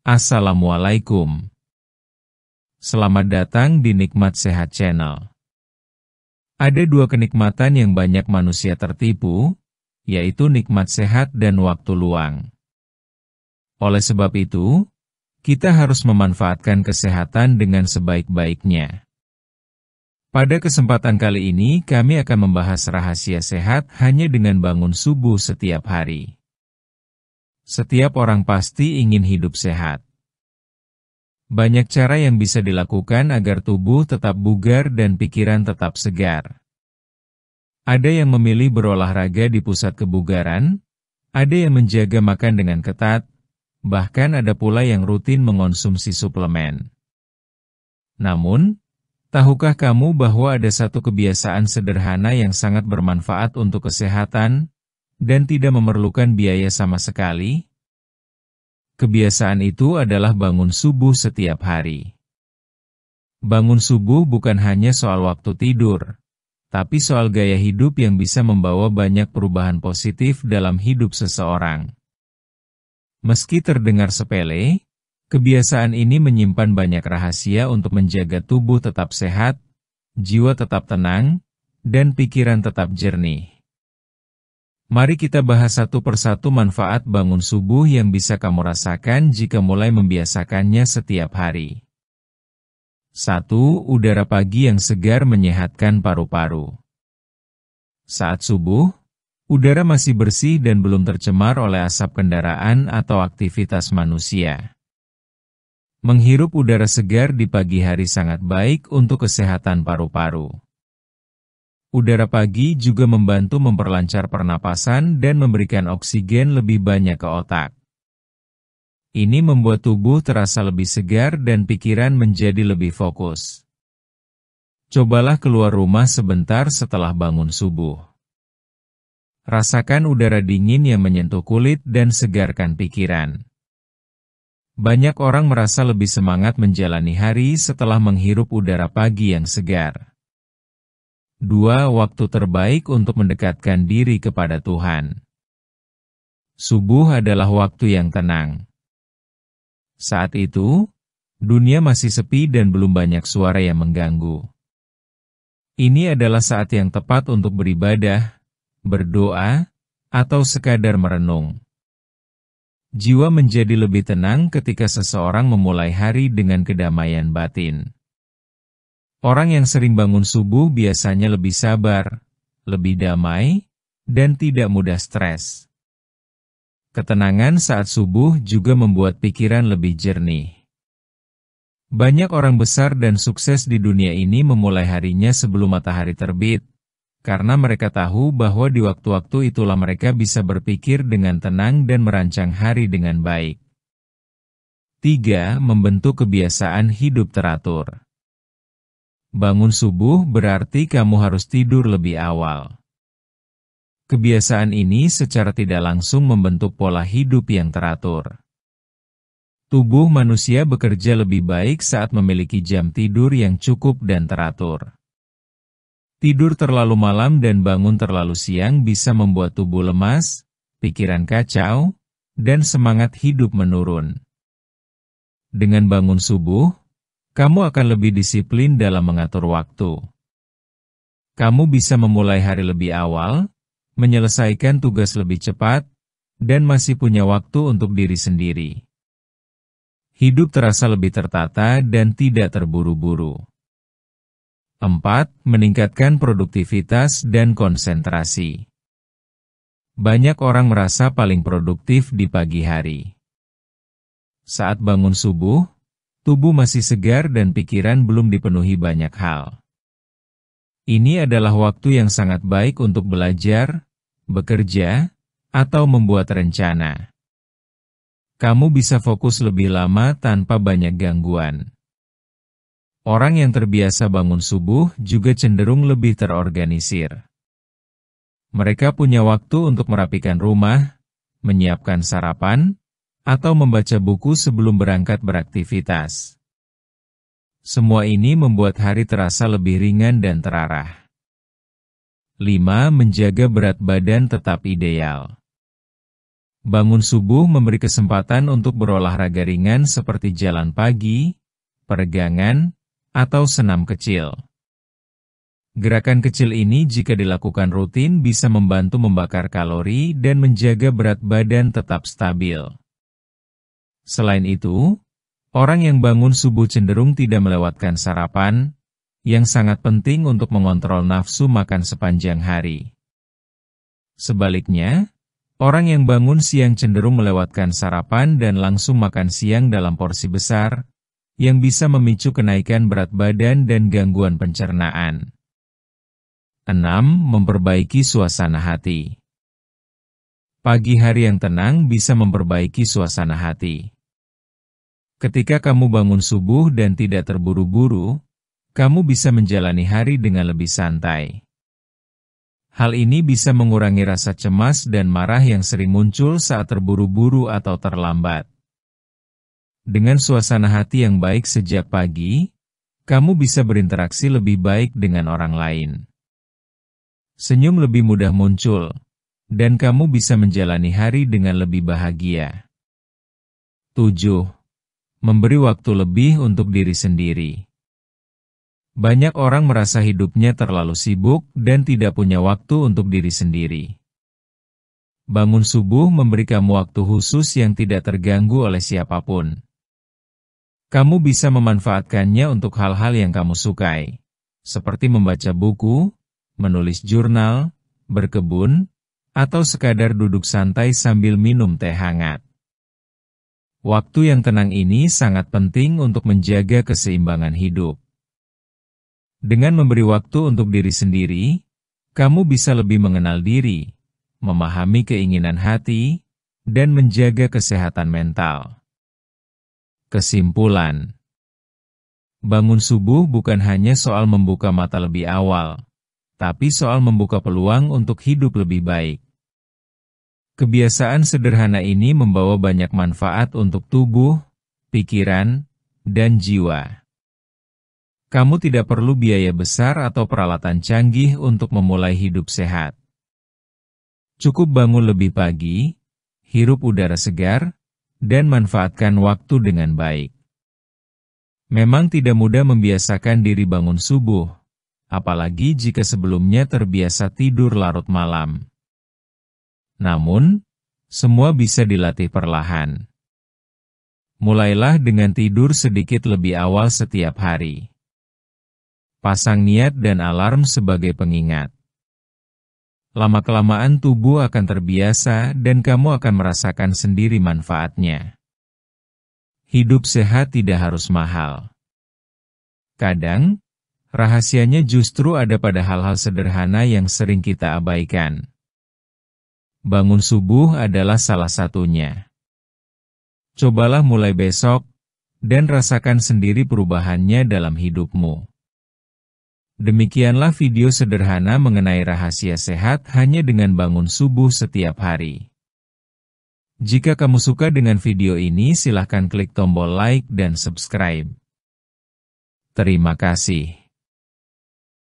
Assalamualaikum. Selamat datang di Nikmat Sehat Channel. Ada dua kenikmatan yang banyak manusia tertipu, yaitu nikmat sehat dan waktu luang. Oleh sebab itu, kita harus memanfaatkan kesehatan dengan sebaik-baiknya. Pada kesempatan kali ini, kami akan membahas rahasia sehat hanya dengan bangun subuh setiap hari. Setiap orang pasti ingin hidup sehat. Banyak cara yang bisa dilakukan agar tubuh tetap bugar dan pikiran tetap segar. Ada yang memilih berolahraga di pusat kebugaran, ada yang menjaga makan dengan ketat, bahkan ada pula yang rutin mengonsumsi suplemen. Namun, tahukah kamu bahwa ada satu kebiasaan sederhana yang sangat bermanfaat untuk kesehatan, dan tidak memerlukan biaya sama sekali? Kebiasaan itu adalah bangun subuh setiap hari. Bangun subuh bukan hanya soal waktu tidur, tapi soal gaya hidup yang bisa membawa banyak perubahan positif dalam hidup seseorang. Meski terdengar sepele, kebiasaan ini menyimpan banyak rahasia untuk menjaga tubuh tetap sehat, jiwa tetap tenang, dan pikiran tetap jernih. Mari kita bahas satu persatu manfaat bangun subuh yang bisa kamu rasakan jika mulai membiasakannya setiap hari. 1. Udara pagi yang segar menyehatkan paru-paru. Saat subuh, udara masih bersih dan belum tercemar oleh asap kendaraan atau aktivitas manusia. Menghirup udara segar di pagi hari sangat baik untuk kesehatan paru-paru. Udara pagi juga membantu memperlancar pernapasan dan memberikan oksigen lebih banyak ke otak. Ini membuat tubuh terasa lebih segar dan pikiran menjadi lebih fokus. Cobalah keluar rumah sebentar setelah bangun subuh. Rasakan udara dingin yang menyentuh kulit dan segarkan pikiran. Banyak orang merasa lebih semangat menjalani hari setelah menghirup udara pagi yang segar. 2. Waktu terbaik untuk mendekatkan diri kepada Tuhan. Subuh adalah waktu yang tenang. Saat itu, dunia masih sepi dan belum banyak suara yang mengganggu. Ini adalah saat yang tepat untuk beribadah, berdoa, atau sekadar merenung. Jiwa menjadi lebih tenang ketika seseorang memulai hari dengan kedamaian batin. Orang yang sering bangun subuh biasanya lebih sabar, lebih damai, dan tidak mudah stres. Ketenangan saat subuh juga membuat pikiran lebih jernih. Banyak orang besar dan sukses di dunia ini memulai harinya sebelum matahari terbit, karena mereka tahu bahwa di waktu-waktu itulah mereka bisa berpikir dengan tenang dan merancang hari dengan baik. 3. Membentuk kebiasaan hidup teratur. Bangun subuh berarti kamu harus tidur lebih awal. Kebiasaan ini secara tidak langsung membentuk pola hidup yang teratur. Tubuh manusia bekerja lebih baik saat memiliki jam tidur yang cukup dan teratur. Tidur terlalu malam dan bangun terlalu siang bisa membuat tubuh lemas, pikiran kacau, dan semangat hidup menurun. Dengan bangun subuh, kamu akan lebih disiplin dalam mengatur waktu. Kamu bisa memulai hari lebih awal, menyelesaikan tugas lebih cepat, dan masih punya waktu untuk diri sendiri. Hidup terasa lebih tertata dan tidak terburu-buru. 4. Meningkatkan produktivitas dan konsentrasi. Banyak orang merasa paling produktif di pagi hari. Saat bangun subuh, tubuh masih segar dan pikiran belum dipenuhi banyak hal. Ini adalah waktu yang sangat baik untuk belajar, bekerja, atau membuat rencana. Kamu bisa fokus lebih lama tanpa banyak gangguan. Orang yang terbiasa bangun subuh juga cenderung lebih terorganisir. Mereka punya waktu untuk merapikan rumah, menyiapkan sarapan, atau membaca buku sebelum berangkat beraktivitas. Semua ini membuat hari terasa lebih ringan dan terarah. 5. Menjaga berat badan tetap ideal. Bangun subuh memberi kesempatan untuk berolahraga ringan seperti jalan pagi, peregangan, atau senam kecil. Gerakan kecil ini jika dilakukan rutin bisa membantu membakar kalori dan menjaga berat badan tetap stabil. Selain itu, orang yang bangun subuh cenderung tidak melewatkan sarapan, yang sangat penting untuk mengontrol nafsu makan sepanjang hari. Sebaliknya, orang yang bangun siang cenderung melewatkan sarapan dan langsung makan siang dalam porsi besar, yang bisa memicu kenaikan berat badan dan gangguan pencernaan. 6. Memperbaiki suasana hati. Pagi hari yang tenang bisa memperbaiki suasana hati. Ketika kamu bangun subuh dan tidak terburu-buru, kamu bisa menjalani hari dengan lebih santai. Hal ini bisa mengurangi rasa cemas dan marah yang sering muncul saat terburu-buru atau terlambat. Dengan suasana hati yang baik sejak pagi, kamu bisa berinteraksi lebih baik dengan orang lain. Senyum lebih mudah muncul, dan kamu bisa menjalani hari dengan lebih bahagia. 7. Memberi waktu lebih untuk diri sendiri. Banyak orang merasa hidupnya terlalu sibuk dan tidak punya waktu untuk diri sendiri. Bangun subuh memberi kamu waktu khusus yang tidak terganggu oleh siapapun. Kamu bisa memanfaatkannya untuk hal-hal yang kamu sukai, seperti membaca buku, menulis jurnal, berkebun, atau sekadar duduk santai sambil minum teh hangat. Waktu yang tenang ini sangat penting untuk menjaga keseimbangan hidup. Dengan memberi waktu untuk diri sendiri, kamu bisa lebih mengenal diri, memahami keinginan hati, dan menjaga kesehatan mental. Kesimpulan: bangun subuh bukan hanya soal membuka mata lebih awal, tapi soal membuka peluang untuk hidup lebih baik. Kebiasaan sederhana ini membawa banyak manfaat untuk tubuh, pikiran, dan jiwa. Kamu tidak perlu biaya besar atau peralatan canggih untuk memulai hidup sehat. Cukup bangun lebih pagi, hirup udara segar, dan manfaatkan waktu dengan baik. Memang tidak mudah membiasakan diri bangun subuh, apalagi jika sebelumnya terbiasa tidur larut malam. Namun, semua bisa dilatih perlahan. Mulailah dengan tidur sedikit lebih awal setiap hari. Pasang niat dan alarm sebagai pengingat. Lama-kelamaan tubuh akan terbiasa dan kamu akan merasakan sendiri manfaatnya. Hidup sehat tidak harus mahal. Kadang, rahasianya justru ada pada hal-hal sederhana yang sering kita abaikan. Bangun subuh adalah salah satunya. Cobalah mulai besok, dan rasakan sendiri perubahannya dalam hidupmu. Demikianlah video sederhana mengenai rahasia sehat hanya dengan bangun subuh setiap hari. Jika kamu suka dengan video ini, silahkan klik tombol like dan subscribe. Terima kasih.